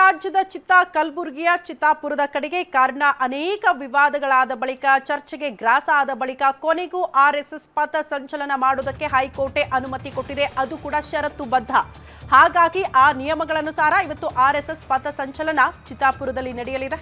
ರಾಜ್ಯದ ಕಲಬುರಗಿಯ ಚಿತ್ತಾಪುರದ ಕಡೆಗೆ ಕಾರಣ ಅನೇಕ ವಿವಾದಗಳಾದ ಬಳಿಕ ಚರ್ಚೆಗೆ ಗ್ರಾಸ ಆದ ಬಳಿಕ ಕೊನೆಗೂ ಆರ್ಎಸ್ಎಸ್ ಪಥ ಸಂಚಲನ ಮಾಡುವುದಕ್ಕೆ ಹೈಕೋರ್ಟ್ ಅನುಮತಿ ಕೊಟ್ಟಿದೆ. ಅದು ಕೂಡ ಷರತ್ತುಬದ್ಧ. ಹಾಗಾಗಿ ಆ ನಿಯಮಗಳನುಸಾರ ಇವತ್ತು ಆರ್ಎಸ್ಎಸ್ ಪಥ ಸಂಚಲನ ಚಿತ್ತಾಪುರದಲ್ಲಿ ನಡೆಯಲಿದೆ.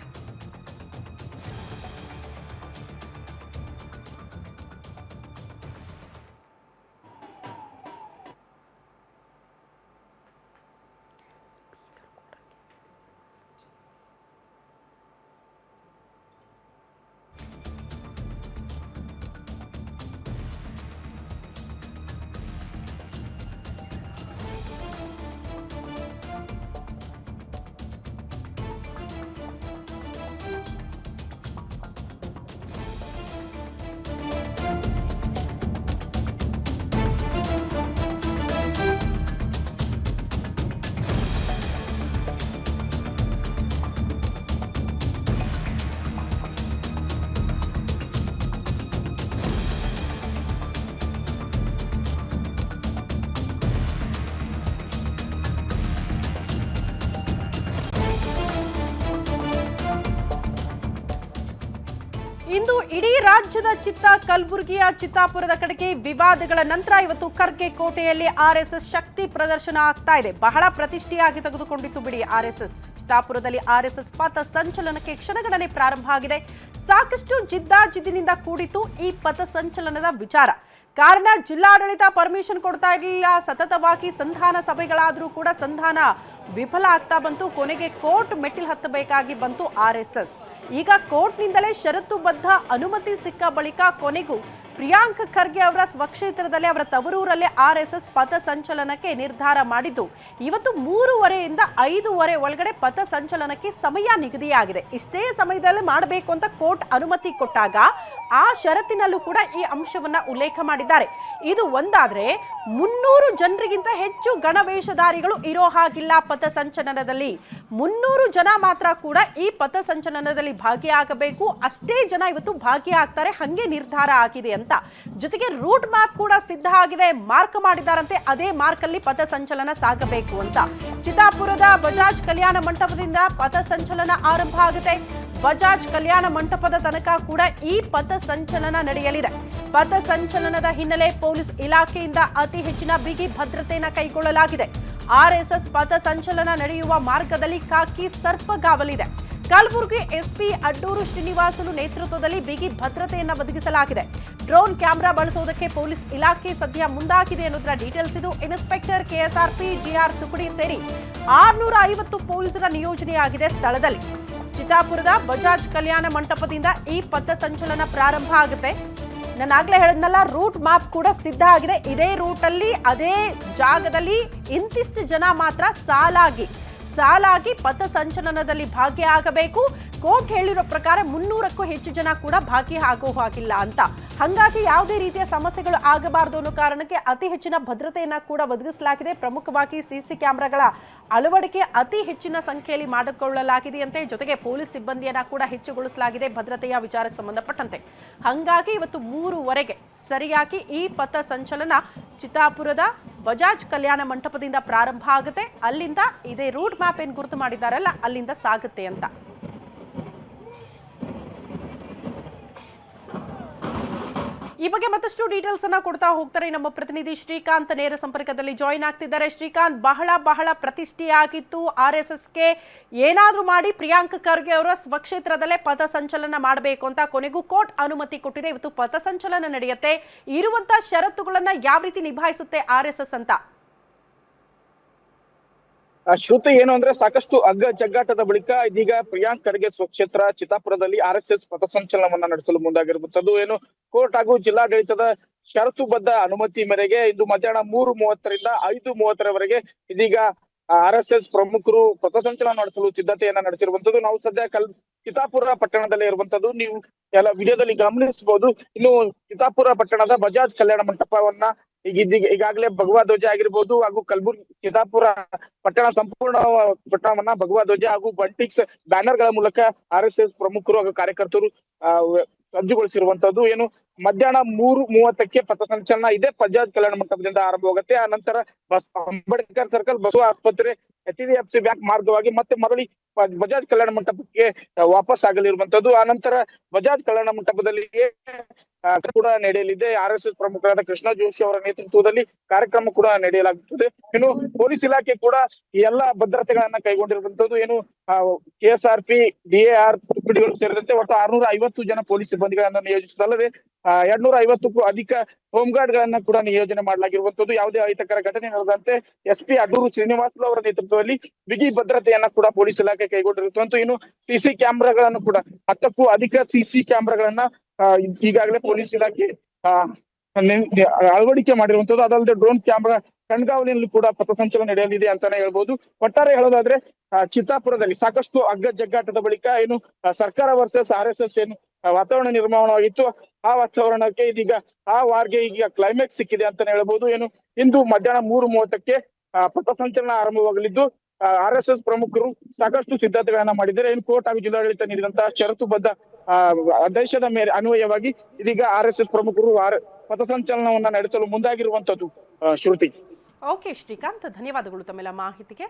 ಇಂದು ಇಡೀ ರಾಜ್ಯದ ಕಲಬುರಗಿಯ ಚಿತ್ತಾಪುರದ ಕಡೆಗೆ ವಿವಾದಗಳ ನಂತರ ಇವತ್ತು ಖರ್ಗೆ ಕೋಟೆಯಲ್ಲಿ ಆರ್ಎಸ್ಎಸ್ ಶಕ್ತಿ ಪ್ರದರ್ಶನ ಆಗ್ತಾ ಇದೆ. ಬಹಳ ಪ್ರತಿಷ್ಠೆಯಾಗಿ ತೆಗೆದುಕೊಂಡಿತ್ತು ಬಿಡಿ ಆರ್ಎಸ್ಎಸ್. ಚಿತ್ತಾಪುರದಲ್ಲಿ ಆರ್ಎಸ್ಎಸ್ ಪಥ ಸಂಚಲನಕ್ಕೆ ಕ್ಷಣಗಣನೆ ಪ್ರಾರಂಭ ಆಗಿದೆ. ಸಾಕಷ್ಟು ಜಿದ್ದಾಜಿದ್ದಿನಿಂದ ಕೂಡಿತು ಈ ಪಥ ಸಂಚಲನದ ವಿಚಾರ. ಕಾರಣ ಜಿಲ್ಲಾಡಳಿತ ಪರ್ಮಿಷನ್ ಕೊಡ್ತಾ ಇರಲಿಲ್ಲ. ಸತತವಾಗಿ ಸಂಧಾನ ಸಭೆಗಳಾದರೂ ಕೂಡ ಸಂಧಾನ ವಿಫಲ ಆಗ್ತಾ ಬಂತು. ಕೊನೆಗೆ ಕೋರ್ಟ್ ಮೆಟ್ಟಿಲು ಹತ್ತಬೇಕಾಗಿ ಬಂತು ಆರ್ಎಸ್ಎಸ್. ಈಗ ಕೋರ್ಟ್ನಿಂದಲೇ ಷರತ್ತುಬದ್ಧ ಅನುಮತಿ ಸಿಕ್ಕ ಬಳಿಕ ಕೊನೆಗೂ ಪ್ರಿಯಾಂಕ್ ಖರ್ಗೆ ಅವರ ಸ್ವಕ್ಷೇತ್ರದಲ್ಲೇ ಅವರ ತವರೂರಲ್ಲೇ ಆರ್ಎಸ್ಎಸ್ ಪಥ ಸಂಚಲನಕ್ಕೆ ನಿರ್ಧಾರ ಮಾಡಿದ್ದು. ಇವತ್ತು 3:30ಯಿಂದ 5:30 ಒಳಗಡೆ ಪಥ ಸಂಚಲನಕ್ಕೆ ಸಮಯ ನಿಗದಿಯಾಗಿದೆ. ಇಷ್ಟೇ ಸಮಯದಲ್ಲಿ ಮಾಡಬೇಕು ಅಂತ ಕೋರ್ಟ್ ಅನುಮತಿ ಕೊಟ್ಟಾಗ ಆ ಷರತ್ತಿನಲ್ಲೂ ಕೂಡ ಈ ಅಂಶವನ್ನ ಉಲ್ಲೇಖ ಮಾಡಿದ್ದಾರೆ. ಇದು ಒಂದಾದ್ರೆ 300 ಜನರಿಗಿಂತ ಹೆಚ್ಚು ಗಣವೇಷಧಾರಿಗಳು ಇರೋ ಹಾಗಿಲ್ಲ ಪಥ ಸಂಚಲನದಲ್ಲಿ. 300 ಜನ ಮಾತ್ರ ಕೂಡ ಈ ಪಥ ಸಂಚಲನದಲ್ಲಿ ಭಾಗಿಯಾಗಬೇಕು. ಅಷ್ಟೇ ಜನ ಇವತ್ತು ಭಾಗಿಯಾಗ್ತಾರೆ, ಹಂಗೆ ನಿರ್ಧಾರ ಆಗಿದೆ ಅಂತ. ಜೊತೆಗೆ ರೂಟ್ ಮ್ಯಾಪ್ ಕೂಡ ಸಿದ್ಧ ಆಗಿದೆ, ಮಾರ್ಕ್ ಮಾಡಿದ್ದಾರಂತೆ. ಅದೇ ಮಾರ್ಕ್ ಅಲ್ಲಿ ಪಥ ಸಂಚಲನ ಸಾಗಬೇಕು ಅಂತ ಚಿತ್ತಾಪುರದ ಬಜಾಜ್ ಕಲ್ಯಾಣ ಮಂಟಪದಿಂದ ಪಥ ಸಂಚಲನ ಆರಂಭ ಆಗುತ್ತೆ. ಬಜಾಜ್ ಕಲ್ಯಾಣ ಮಂಟಪದ ತನಕ ಕೂಡ ಈ ಪಥ ಸಂಚಲನ ನಡೆಯಲಿದೆ. ಪಥ ಸಂಚಲನದ ಹಿನ್ನೆಲೆ ಪೊಲೀಸ್ ಇಲಾಖೆಯಿಂದ ಅತಿ ಹೆಚ್ಚಿನ ಬಿಗಿ ಭದ್ರತೆಯನ್ನು ಕೈಗೊಳ್ಳಲಾಗಿದೆ. ಆರ್ಎಸ್ಎಸ್ ಪಥ ಸಂಚಲನ ನಡೆಯುವ ಮಾರ್ಗದಲ್ಲಿ ಖಾಕಿ ಸರ್ಪಗಾವಲಿದೆ. ಕಲಬುರಗಿ ಎಸ್ಪಿ ಅಡ್ಡೂರು ಶ್ರೀನಿವಾಸುಲು ನೇತೃತ್ವದಲ್ಲಿ ಬಿಗಿ ಭದ್ರತೆಯನ್ನು ಒದಗಿಸಲಾಗಿದೆ. ಡ್ರೋನ್ ಕ್ಯಾಮೆರಾ ಬಳಸುವುದಕ್ಕೆ ಪೊಲೀಸ್ ಇಲಾಖೆ ಸದ್ಯ ಮುಂದಾಗಿದೆ ಅನ್ನೋದರ ಡೀಟೇಲ್ಸ್ ಇದು. ಇನ್ಸ್ಪೆಕ್ಟರ್ ಕೆಎಸ್ಆರ್ಪಿ ಜಿಆರ್ ತುಕಡಿ ಸೇರಿ 650 ಪೊಲೀಸರ ನಿಯೋಜನೆಯಾಗಿದೆ ಸ್ಥಳದಲ್ಲಿ. ಚಿತ್ತಾಪುರದ ಬಜಾಜ್ ಕಲ್ಯಾಣ ಮಂಟಪದಿಂದ ಈ ಪಥ ಸಂಚಲನ ಪ್ರಾರಂಭ ಆಗುತ್ತೆ. ನಾನಾಗ್ಲೇ ಹೇಳಿದ್ನಲ್ಲ, ರೂಟ್ ಮ್ಯಾಪ್ ಕೂಡ ಸಿದ್ಧ ಆಗಿದೆ. ಇದೇ ರೂಟ್ ಅಲ್ಲಿ ಅದೇ ಜಾಗದಲ್ಲಿ ಇಂತಿಷ್ಟು ಜನ ಮಾತ್ರ ಸಾಲಾಗಿ ಪಥ ಸಂಚಲನದಲ್ಲಿ ಭಾಗಿಯಾಗಬೇಕು. ಕೋರ್ಟ್ ಹೇಳಿರೋ ಪ್ರಕಾರ 300ಕ್ಕೂ ಹೆಚ್ಚು ಜನ ಕೂಡ ಭಾಗಿಯಾಗೋ ಹಾಗಿಲ್ಲ ಅಂತ. ಹಾಗಾಗಿ ಯಾವುದೇ ರೀತಿಯ ಸಮಸ್ಯೆಗಳು ಆಗಬಾರದು ಅನ್ನೋ ಕಾರಣಕ್ಕೆ ಅತಿ ಹೆಚ್ಚಿನ ಭದ್ರತೆಯನ್ನ ಕೂಡ ಒದಗಿಸಲಾಗಿದೆ. ಪ್ರಮುಖವಾಗಿ ಸಿಸಿ ಕ್ಯಾಮೆರಾಗಳ ಅಳವಡಿಕೆ ಅತಿ ಹೆಚ್ಚಿನ ಸಂಖ್ಯೆಯಲ್ಲಿ ಮಾಡಿಕೊಳ್ಳಲಾಗಿದೆಯಂತೆ. ಜೊತೆಗೆ ಪೊಲೀಸ್ ಸಿಬ್ಬಂದಿಯನ್ನ ಕೂಡ ಹೆಚ್ಚುಗೊಳಿಸಲಾಗಿದೆ ಭದ್ರತೆಯ ವಿಚಾರಕ್ಕೆ ಸಂಬಂಧಪಟ್ಟಂತೆ. ಹಾಗಾಗಿ ಇವತ್ತು 3:30ಗೆ ಸರಿಯಾಗಿ ಈ ಪಥ ಸಂಚಲನ ಚಿತ್ತಾಪುರದ ಬಜಾಜ್ ಕಲ್ಯಾಣ ಮಂಟಪದಿಂದ ಪ್ರಾರಂಭ ಆಗುತ್ತೆ. ಅಲ್ಲಿಂದ ಇದೇ ರೂಟ್ ಮ್ಯಾಪ್ ಏನು ಗುರುತು ಮಾಡಿದ್ದಾರಲ್ಲ ಅಲ್ಲಿಂದ ಸಾಗುತ್ತೆ ಅಂತ. ಈ ಬಗ್ಗೆ ಮತ್ತಷ್ಟು ಡೀಟೇಲ್ಸ್ ಅನ್ನ ಕೊಡ್ತಾ ಹೋಗ್ತಾರೆ ನಮ್ಮ ಪ್ರತಿನಿಧಿ ಶ್ರೀಕಾಂತ್. ನೇರ ಸಂಪರ್ಕದಲ್ಲಿ ಜಾಯಿನ್ ಆಗ್ತಿದ್ದಾರೆ. ಶ್ರೀಕಾಂತ್, ಬಹಳ ಪ್ರತಿಷ್ಠೆಯಾಗಿತ್ತು ಆರ್ಎಸ್ಎಸ್ಗೆ ಏನಾದ್ರೂ ಮಾಡಿ ಪ್ರಿಯಾಂಕ್ ಖರ್ಗೆ ಅವರ ಸ್ವಕ್ಷೇತ್ರದಲ್ಲೇ ಪಥ ಸಂಚಲನ ಮಾಡಬೇಕು ಅಂತ. ಕೊನೆಗೂ ಕೋರ್ಟ್ ಅನುಮತಿ ಕೊಟ್ಟಿದೆ. ಇವತ್ತು ಪಥ ಸಂಚಲನ ನಡೆಯುತ್ತೆ. ಇರುವಂತಹ ಷರತ್ತುಗಳನ್ನ ಯಾವ ರೀತಿ ನಿಭಾಯಿಸುತ್ತೆ ಆರ್ಎಸ್ಎಸ್ ಅಂತ? ಶ್ರುತಿ ಏನು ಅಂದ್ರೆ, ಸಾಕಷ್ಟು ಜಗ್ಗಾಟದ ಬಳಿಕ ಇದೀಗ ಪ್ರಿಯಾಂಕ್ ಖರ್ಗೆ ಸ್ವಕ್ಷೇತ್ರ ಚಿತ್ತಾಪುರದಲ್ಲಿ ಆರ್ಎಸ್ಎಸ್ ಪಥಸಂಚಲನವನ್ನ ನಡೆಸಲು ಮುಂದಾಗಿರುವಂತದ್ದು. ಏನು ಕೋರ್ಟ್ ಹಾಗೂ ಜಿಲ್ಲಾಡಳಿತದ ಷರತ್ತುಬದ್ಧ ಅನುಮತಿ ಮೇರೆಗೆ ಇಂದು ಮಧ್ಯಾಹ್ನ 3:30ರಿಂದ 5:30ರವರೆಗೆ ಇದೀಗ ಆರ್ಎಸ್ಎಸ್ ಪ್ರಮುಖರು ಪಥಸಂಚಲನ ನಡೆಸಲು ಸಿದ್ಧತೆಯನ್ನ ನಡೆಸಿರುವಂತದ್ದು. ನಾವು ಸದ್ಯ ಚಿತ್ತಾಪುರ ಪಟ್ಟಣದಲ್ಲೇ ಇರುವಂತದ್ದು. ನೀವು ಎಲ್ಲ ವಿಡಿಯೋದಲ್ಲಿ ಗಮನಿಸಬಹುದು. ಇನ್ನು ಚಿತ್ತಾಪುರ ಪಟ್ಟಣದ ಬಜಾಜ್ ಕಲ್ಯಾಣ ಮಂಟಪವನ್ನ ಈಗಾಗಲೇ ಭಗವಾ ಧ್ವಜ ಆಗಿರ್ಬೋದು ಹಾಗೂ ಕಲಬುರಗಿ ಚಿತ್ತಾಪುರ ಪಟ್ಟಣ ಸಂಪೂರ್ಣ ಪಟ್ಟಣವನ್ನ ಭಗವಾ ಧ್ವಜ ಹಾಗೂ ಬಂಟಿಕ್ಸ್ ಬ್ಯಾನರ್ ಗಳ ಮೂಲಕ ಆರ್ಎಸ್ಎಸ್ ಪ್ರಮುಖರು ಹಾಗೂ ಕಾರ್ಯಕರ್ತರು ಸಜ್ಜುಗೊಳಿಸಿರುವಂತದ್ದು. ಏನು ಮಧ್ಯಾಹ್ನ 3:30ಕ್ಕೆ ಪಥಸಂಚಲನ ಇದೇ ಬಜಾಜ್ ಕಲ್ಯಾಣ ಮಂಟಪದಿಂದ ಆರಂಭವಾಗುತ್ತೆ. ಆ ನಂತರ ಅಂಬೇಡ್ಕರ್ ಸರ್ಕಲ್, ಬಸವ ಆಸ್ಪತ್ರೆ, HDFC ಬ್ಯಾಂಕ್ ಮಾರ್ಗವಾಗಿ ಮತ್ತೆ ಮರಳಿ ಬಜಾಜ್ ಕಲ್ಯಾಣ ಮಂಟಪಕ್ಕೆ ವಾಪಸ್ ಆಗಲಿರುವಂತದ್ದು. ಆನಂತರ ಬಜಾಜ್ ಕಲ್ಯಾಣ ಮಂಟಪದಲ್ಲಿಯೇ ಕೂಡ ನಡೆಯಲಿದೆ. RSS ಪ್ರಮುಖರಾದ ಕೃಷ್ಣ ಜೋಶಿ ಅವರ ನೇತೃತ್ವದಲ್ಲಿ ಕಾರ್ಯಕ್ರಮ ಕೂಡ ನಡೆಯಲಾಗುತ್ತದೆ. ಇನ್ನು ಪೊಲೀಸ್ ಇಲಾಖೆ ಕೂಡ ಈ ಎಲ್ಲಾ ಭದ್ರತೆಗಳನ್ನ ಕೈಗೊಂಡಿರುವಂತದ್ದು. ಏನು KSRP, DAR ತುಕಡಿಗಳು ಸೇರಿದಂತೆ ಒಟ್ಟು 650 ಜನ ಪೊಲೀಸ್ ಸಿಬ್ಬಂದಿಗಳನ್ನ ನಿಯೋಜಿಸಿದಲ್ಲದೆ 250ಕ್ಕೂ ಅಧಿಕ ಹೋಮ್ ಗಾರ್ಡ್ ಗಳನ್ನ ಕೂಡ ನಿಯೋಜನೆ ಮಾಡಲಾಗಿರುವಂತದ್ದು. ಯಾವುದೇ ಅಹಿತಕರ ಘಟನೆ ನಡೆದಂತೆ SP ಅಡೂರು ಶ್ರೀನಿವಾಸುಲು ಅವರ ನೇತೃತ್ವದಲ್ಲಿ ಬಿಗಿ ಭದ್ರತೆಯನ್ನ ಕೂಡ ಪೊಲೀಸ್ ಇಲಾಖೆ ಕೈಗೊಂಡಿರುವಂತದ್ದು. ಇನ್ನು CC ಕ್ಯಾಮೆರಾಗಳನ್ನು ಕೂಡ 10ಕ್ಕೂ ಅಧಿಕ CC ಕ್ಯಾಮೆರಾಗಳನ್ನ ಈಗಾಗಲೇ ಪೊಲೀಸ್ ಇಲಾಖೆ ಅಳವಡಿಕೆ ಮಾಡಿರುವಂತದ್ದು. ಅದಲ್ಲದೆ ಡ್ರೋನ್ ಕ್ಯಾಮೆರಾ ಕಣ್ಗಾವಲಿನಲ್ಲಿ ಕೂಡ ಪಥಸಂಚಲನ ನಡೆಯಲಿದೆ ಅಂತಾನೆ ಹೇಳ್ಬೋದು. ಒಟ್ಟಾರೆ ಹೇಳೋದಾದ್ರೆ ಚಿತ್ತಾಪುರದಲ್ಲಿ ಸಾಕಷ್ಟು ಅಗ್ಗ ಜಗ್ಗಾಟದ ಬಳಿಕ ಏನು ಸರ್ಕಾರ ವರ್ಸಸ್ RSS ಏನು ವಾತಾವರಣ ನಿರ್ಮಾಣವಾಗಿತ್ತು, ಆ ವಾತಾವರಣಕ್ಕೆ ಇದೀಗ ಆ ವಾರ್ಗೆ ಈಗ ಕ್ಲೈಮ್ಯಾಕ್ಸ್ ಸಿಕ್ಕಿದೆ ಅಂತಾನೆ ಹೇಳ್ಬೋದು. ಏನು ಇಂದು ಮಧ್ಯಾಹ್ನ 3:30ಕ್ಕೆ ಪಥಸಂಚಲನ ಆರಂಭವಾಗಲಿದ್ದು RSS ಪ್ರಮುಖರು ಸಾಕಷ್ಟು ಸಿದ್ಧತೆಗಳನ್ನ ಮಾಡಿದ್ದಾರೆ. ಇನ್ನು ಕೋರ್ಟ್ ಹಾಗೂ ಜಿಲ್ಲಾಡಳಿತ ನೀಡಿದಂತಹ ಷರತ್ತುಬದ್ಧ ಆದೇಶದ ಮೇಲೆ ಅನ್ವಯವಾಗಿ ಇದೀಗ RSS ಪ್ರಮುಖರು ಪಥಸಂಚಲನವನ್ನ ನಡೆಸಲು ಮುಂದಾಗಿರುವಂತದ್ದು. ಶ್ರುತಿ. ಓಕೆ ಶ್ರೀಕಾಂತ್, ಧನ್ಯವಾದಗಳು ತಮ್ಮೆಲ್ಲ ಮಾಹಿತಿಗೆ.